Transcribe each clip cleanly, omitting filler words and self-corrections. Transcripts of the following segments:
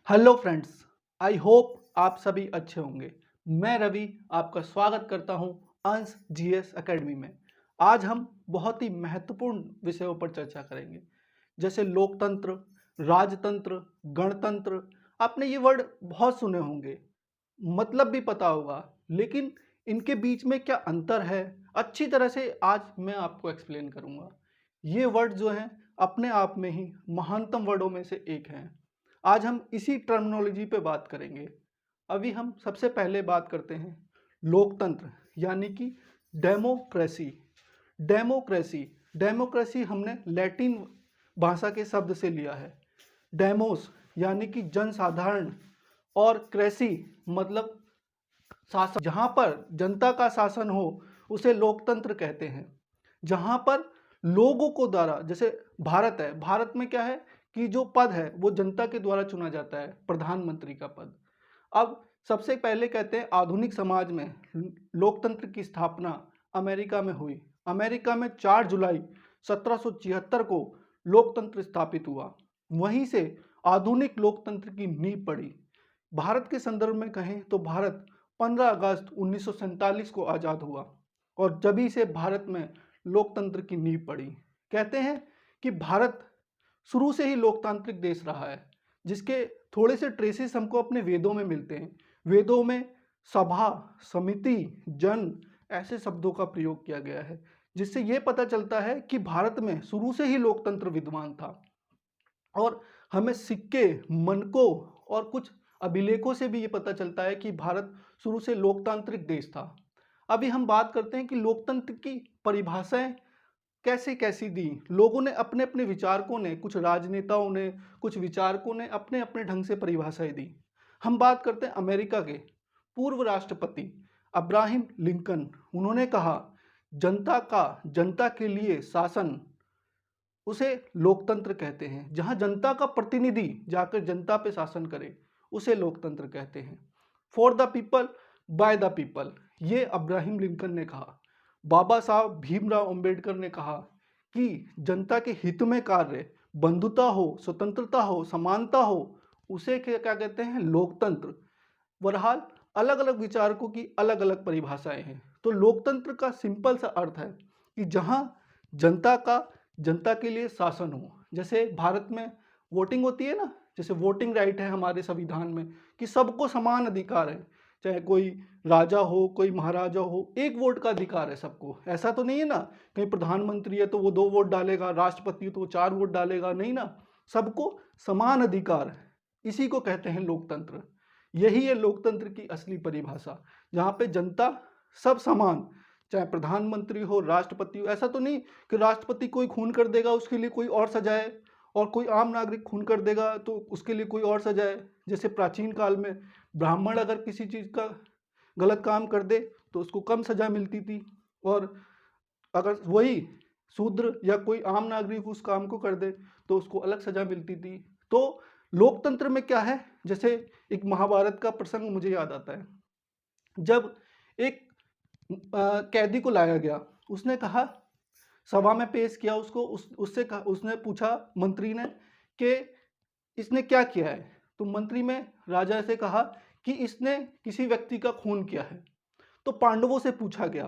Hello friends, I hope आप सभी अच्छे होंगे। मैं रवि आपका स्वागत करता हूं अंश जीएस एकेडमी में। आज हम बहुत ही महत्वपूर्ण विषयों पर चर्चा करेंगे, जैसे लोकतंत्र, राजतंत्र, गणतंत्र। आपने ये वर्ड बहुत सुने होंगे, मतलब भी पता होगा, लेकिन इनके बीच में क्या अंतर है, अच्छी तरह से आज मैं आपको एक्सप्लेन करूंगा। ये वर्ड जो हैं अपने आप में ही महानतम वर्डों में से एक हैं। आज हम इसी टर्मिनोलॉजी पे बात करेंगे। अभी हम सबसे पहले बात करते हैं लोकतंत्र, यानी कि डेमोक्रेसी। डेमोक्रेसी डेमोक्रेसी हमने लैटिन भाषा के शब्द से लिया है। डेमोस यानी कि जनसाधारण, और क्रेसी मतलब शासन। जहाँ पर जनता का शासन हो उसे लोकतंत्र कहते हैं। जहाँ पर लोगों को द्वारा, जैसे भारत है, भारत में क्या है कि जो पद है वो जनता के द्वारा चुना जाता है, प्रधानमंत्री का पद। अब सबसे पहले कहते हैं आधुनिक समाज में लोकतंत्र की स्थापना अमेरिका में हुई। अमेरिका में 4 जुलाई 1776 को लोकतंत्र स्थापित हुआ। वहीं से आधुनिक लोकतंत्र की नींव पड़ी। भारत के संदर्भ में कहें तो भारत 15 अगस्त 1947 को आज़ाद हुआ, और जभी से भारत में लोकतंत्र की नींव पड़ी। कहते हैं कि भारत शुरू से ही लोकतांत्रिक देश रहा है, जिसके थोड़े से ट्रेसेस हमको अपने वेदों में मिलते हैं। वेदों में सभा, समिति, जन ऐसे शब्दों का प्रयोग किया गया है, जिससे यह पता चलता है कि भारत में शुरू से ही लोकतंत्र विद्यमान था। और हमें सिक्के, मनकों और कुछ अभिलेखों से भी ये पता चलता है कि भारत शुरू से लोकतांत्रिक देश था। अभी हम बात करते हैं कि लोकतंत्र की परिभाषाएं कैसे कैसी दी। लोगों ने, अपने अपने विचारकों ने, कुछ राजनेताओं ने, कुछ विचारकों ने अपने अपने ढंग से परिभाषाएं दी। हम बात करते हैं अमेरिका के पूर्व राष्ट्रपति अब्राहम लिंकन। उन्होंने कहा, जनता के लिए शासन, उसे लोकतंत्र कहते हैं। जहां जनता का प्रतिनिधि जाकर जनता पे शासन करे, उसे लोकतंत्र कहते हैं। For the people, by the people, ये अब्राहम लिंकन ने कहा। बाबा साहब भीमराव अंबेडकर ने कहा कि जनता के हित में कार्य, बंधुता हो, स्वतंत्रता हो, समानता हो, उसे क्या कहते हैं? लोकतंत्र। बहरहाल अलग अलग विचारकों की अलग अलग परिभाषाएं हैं। तो लोकतंत्र का सिंपल सा अर्थ है कि जहां जनता के लिए शासन हो। जैसे भारत में वोटिंग होती है ना, जैसे वोटिंग राइट है हमारे संविधान में कि सबको समान अधिकार है, चाहे कोई राजा हो, कोई महाराजा हो, एक वोट का अधिकार है सबको। ऐसा तो नहीं है ना, कहीं प्रधानमंत्री है तो वो 2 वोट डालेगा, राष्ट्रपति तो वो 4 वोट डालेगा, नहीं ना, सबको समान अधिकार है। इसी को कहते हैं लोकतंत्र। यही है लोकतंत्र की असली परिभाषा, जहाँ पे जनता सब समान, चाहे प्रधानमंत्री हो, राष्ट्रपति हो। ऐसा तो नहीं कि राष्ट्रपति कोई खून कर देगा उसके लिए कोई और सजा है, और कोई आम नागरिक खून कर देगा तो उसके लिए कोई और सजा है। जैसे प्राचीन काल में ब्राह्मण अगर किसी चीज़ का गलत काम कर दे तो उसको कम सजा मिलती थी, और अगर वही शूद्र या कोई आम नागरिक उस काम को कर दे तो उसको अलग सजा मिलती थी। तो लोकतंत्र में क्या है, जैसे एक महाभारत का प्रसंग मुझे याद आता है। जब एक कैदी को लाया गया, उसने कहा, सभा में पेश किया उसको, उससे कहा, उसने पूछा मंत्री ने कि इसने क्या किया है। तो मंत्री में राजा से कहा कि इसने किसी व्यक्ति का खून किया है। तो पांडवों से पूछा गया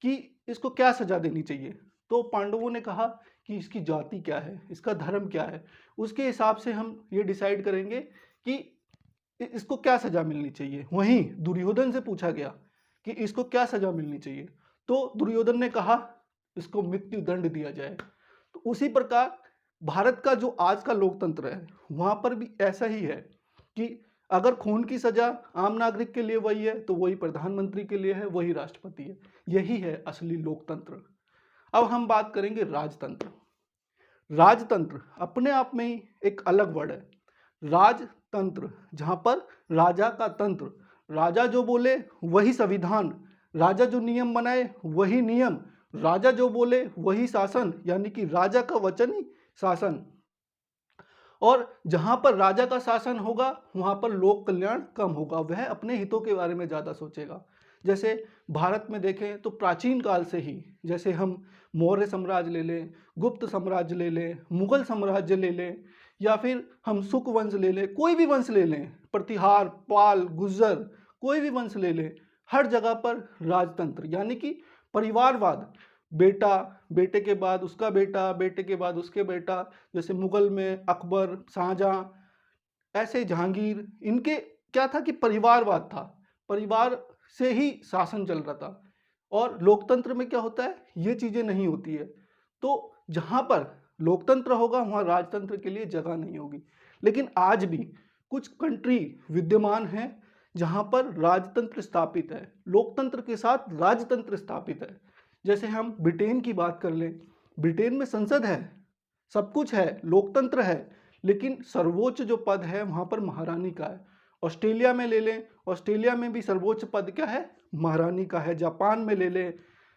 कि इसको क्या सजा देनी चाहिए। तो पांडवों ने कहा कि इसकी जाति क्या है, इसका धर्म क्या है, उसके हिसाब से हम ये डिसाइड करेंगे कि इसको क्या सजा मिलनी चाहिए। वहीं दुर्योधन से पूछा गया कि इसको क्या सजा मिलनी चाहिए। तो दुर्योधन ने कहा इसको मृत्यु दंड दिया जाए। तो उसी प्रकार भारत का जो आज का लोकतंत्र है, वहां पर भी ऐसा ही है कि अगर खून की सजा आम नागरिक के लिए वही है तो वही प्रधानमंत्री के लिए है, वही राष्ट्रपति है। यही है असली लोकतंत्र। अब हम बात करेंगे राजतंत्र। राजतंत्र अपने आप में ही एक अलग वर्ड है। राजतंत्र, जहां पर राजा का तंत्र, राजा जो बोले वही संविधान, राजा जो नियम बनाए वही नियम, राजा जो बोले वही शासन, यानी कि राजा का वचन ही शासन। और जहां पर राजा का शासन होगा वहां पर लोक कल्याण कम होगा, वह अपने हितों के बारे में ज़्यादा सोचेगा। जैसे भारत में देखें तो प्राचीन काल से ही, जैसे हम मौर्य साम्राज्य ले लें, गुप्त साम्राज्य ले लें, मुगल साम्राज्य ले लें, या फिर हम सुक वंश ले लें, कोई भी वंश ले लें, प्रतिहार, पाल, गुर्जर, कोई भी वंश ले लें, हर जगह पर राजतंत्र यानी कि परिवारवाद, बेटा, बेटे के बाद उसका बेटा, बेटे के बाद उसके बेटा, जैसे मुगल में अकबर, शाहजहां, ऐसे जहांगीर, इनके क्या था कि परिवारवाद था, परिवार से ही शासन चल रहा था। और लोकतंत्र में क्या होता है, ये चीजें नहीं होती है। तो जहां पर लोकतंत्र होगा वहां राजतंत्र के लिए जगह नहीं होगी। लेकिन आज भी कुछ कंट्री विद्यमान है जहां पर राजतंत्र स्थापित है, लोकतंत्र के साथ राजतंत्र स्थापित है। जैसे हम ब्रिटेन की बात कर लें, ब्रिटेन में संसद है, सब कुछ है, लोकतंत्र है, लेकिन सर्वोच्च जो पद है वहां पर महारानी का है। ऑस्ट्रेलिया में ले लें, ऑस्ट्रेलिया में भी सर्वोच्च पद क्या है, महारानी का है। जापान में ले लें,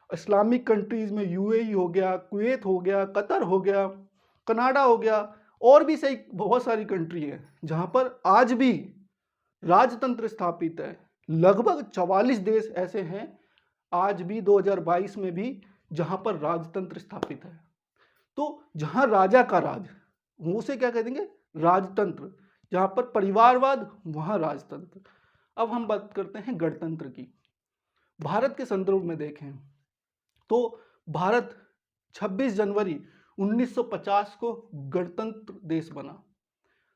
इस्लामिक कंट्रीज में यूएई हो गया, कुवैत हो गया, कतर हो गया, कनाडा हो गया, और भी सही बहुत सारी कंट्री है जहां पर आज भी राजतंत्र स्थापित है। लगभग 44 देश ऐसे हैं आज भी 2022 में भी जहां पर राजतंत्र स्थापित है। तो जहां राजा का राज, उसे क्या कह देंगे, राजतंत्र। जहां पर परिवारवाद वहां राजतंत्र। अब हम बात करते हैं गणतंत्र की। भारत के संदर्भ में देखें तो भारत 26 जनवरी 1950 को गणतंत्र देश बना।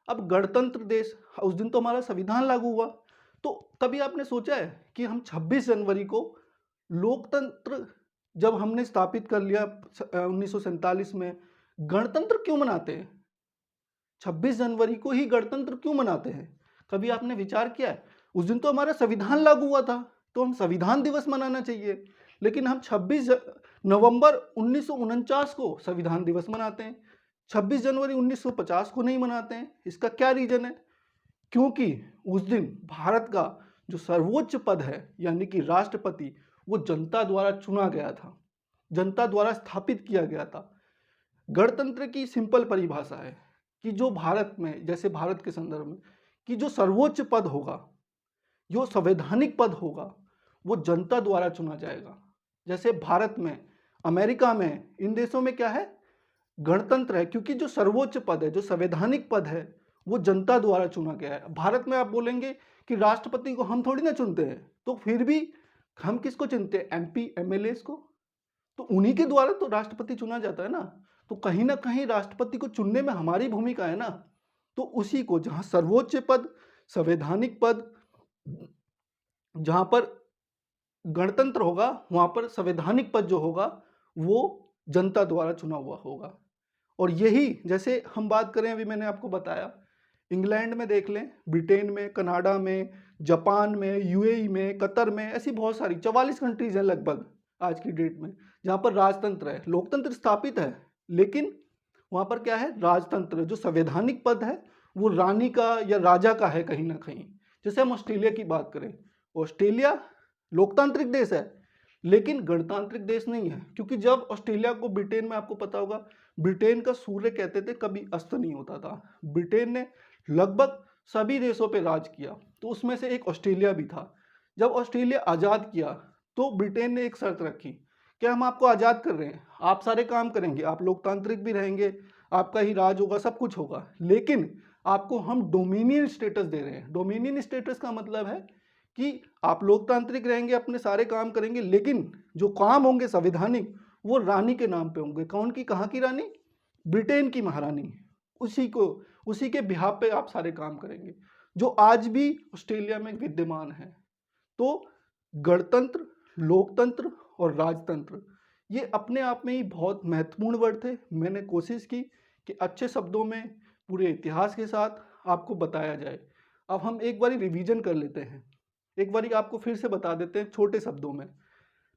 अब गणतंत्र देश, उस दिन तो हमारा संविधान लागू हुआ। तो कभी आपने सोचा है कि हम 26 जनवरी को लोकतंत्र जब हमने स्थापित कर लिया 1947 में, गणतंत्र क्यों मनाते हैं? 26 जनवरी को ही गणतंत्र क्यों मनाते हैं? कभी आपने विचार किया है? उस दिन तो हमारा संविधान लागू हुआ था, तो हम संविधान दिवस मनाना चाहिए, लेकिन हम 26 नवंबर 1949 को संविधान दिवस मनाते हैं, 26 जनवरी 1950 को नहीं मनाते हैं। इसका क्या रीजन है? क्योंकि उस दिन भारत का जो सर्वोच्च पद है यानी कि राष्ट्रपति, वो जनता द्वारा चुना गया था, जनता द्वारा स्थापित किया गया था। गणतंत्र की सिंपल परिभाषा है कि जो भारत में, जैसे भारत के संदर्भ में, कि जो सर्वोच्च पद होगा, जो संवैधानिक पद होगा, वो जनता द्वारा चुना जाएगा। जैसे भारत में, अमेरिका में, इन देशों में क्या है, गणतंत्र है, क्योंकि जो सर्वोच्च पद है, जो संवैधानिक पद है, वो जनता द्वारा चुना गया है। भारत में आप बोलेंगे कि राष्ट्रपति को हम थोड़ी ना चुनते हैं, तो फिर भी हम किसको चुनते हैं, एमपी एमएलए को, तो उन्हीं के द्वारा तो राष्ट्रपति चुना जाता है ना। तो कहीं ना कहीं राष्ट्रपति को चुनने में हमारी भूमिका है ना। तो उसी को, जहां सर्वोच्च पद, संवैधानिक पद, जहां पर गणतंत्र होगा, वहां पर संवैधानिक पद जो होगा वो जनता द्वारा चुना हुआ होगा। और यही, जैसे हम बात करें, अभी मैंने आपको बताया, इंग्लैंड में देख लें, ब्रिटेन में, कनाडा में, जापान में, यूएई में, कतर में, ऐसी बहुत सारी 44 कंट्रीज हैं लगभग आज की डेट में जहां पर राजतंत्र है, लोकतंत्र स्थापित है, लेकिन वहां पर क्या है, राजतंत्र। जो संवैधानिक पद है वो रानी का या राजा का है कहीं ना कहीं। जैसे हम ऑस्ट्रेलिया की बात करें, ऑस्ट्रेलिया लोकतांत्रिक देश है लेकिन गणतांत्रिक देश नहीं है, क्योंकि जब ऑस्ट्रेलिया को, ब्रिटेन में आपको पता होगा, ब्रिटेन का सूर्य कहते थे कभी अस्त नहीं होता था। ब्रिटेन ने लगभग सभी देशों पे राज किया, तो उसमें से एक ऑस्ट्रेलिया भी था। जब ऑस्ट्रेलिया आज़ाद किया तो ब्रिटेन ने एक शर्त रखी कि हम आपको आज़ाद कर रहे हैं, आप सारे काम करेंगे, आप लोकतांत्रिक भी रहेंगे, आपका ही राज होगा, सब कुछ होगा, लेकिन आपको हम डोमिनियन स्टेटस दे रहे हैं। डोमिनियन स्टेटस का मतलब है कि आप लोकतांत्रिक रहेंगे, अपने सारे काम करेंगे, लेकिन जो काम होंगे संवैधानिक, वो रानी के नाम पे होंगे। कौन की, कहाँ की रानी? ब्रिटेन की महारानी। उसी के बिहाफ पे आप सारे काम करेंगे, जो आज भी ऑस्ट्रेलिया में विद्यमान है। तो गणतंत्र, लोकतंत्र और राजतंत्र, ये अपने आप में ही बहुत महत्वपूर्ण वर्ड थे। मैंने कोशिश की कि अच्छे शब्दों में पूरे इतिहास के साथ आपको बताया जाए। अब हम एक बारी रिवीजन कर लेते हैं, एक बारी आपको फिर से बता देते हैं छोटे शब्दों में।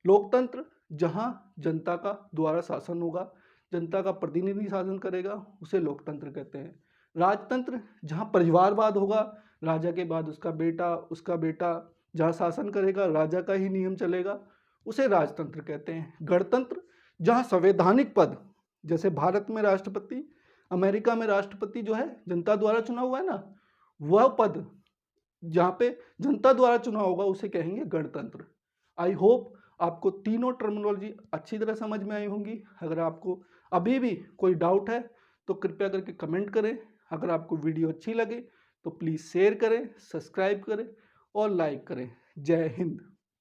लोकतंत्र जहां जनता का द्वारा शासन होगा, जनता का प्रतिनिधि शासन करेगा, उसे लोकतंत्र कहते हैं। राजतंत्र जहां परिवारवाद होगा, राजा के बाद उसका बेटा जहां शासन करेगा, राजा का ही नियम चलेगा, उसे राजतंत्र कहते हैं। गणतंत्र जहां संवैधानिक पद, जैसे भारत में राष्ट्रपति, अमेरिका में राष्ट्रपति जो है जनता द्वारा चुना हुआ है ना, वह पद जहाँ पे जनता द्वारा चुना होगा उसे कहेंगे गणतंत्र। आई होप आपको तीनों टर्मिनोलॉजी अच्छी तरह समझ में आई होंगी। अगर आपको अभी भी कोई डाउट है तो कृपया करके कमेंट करें। अगर आपको वीडियो अच्छी लगे तो प्लीज़ शेयर करें, सब्सक्राइब करें और लाइक करें। जय हिंद।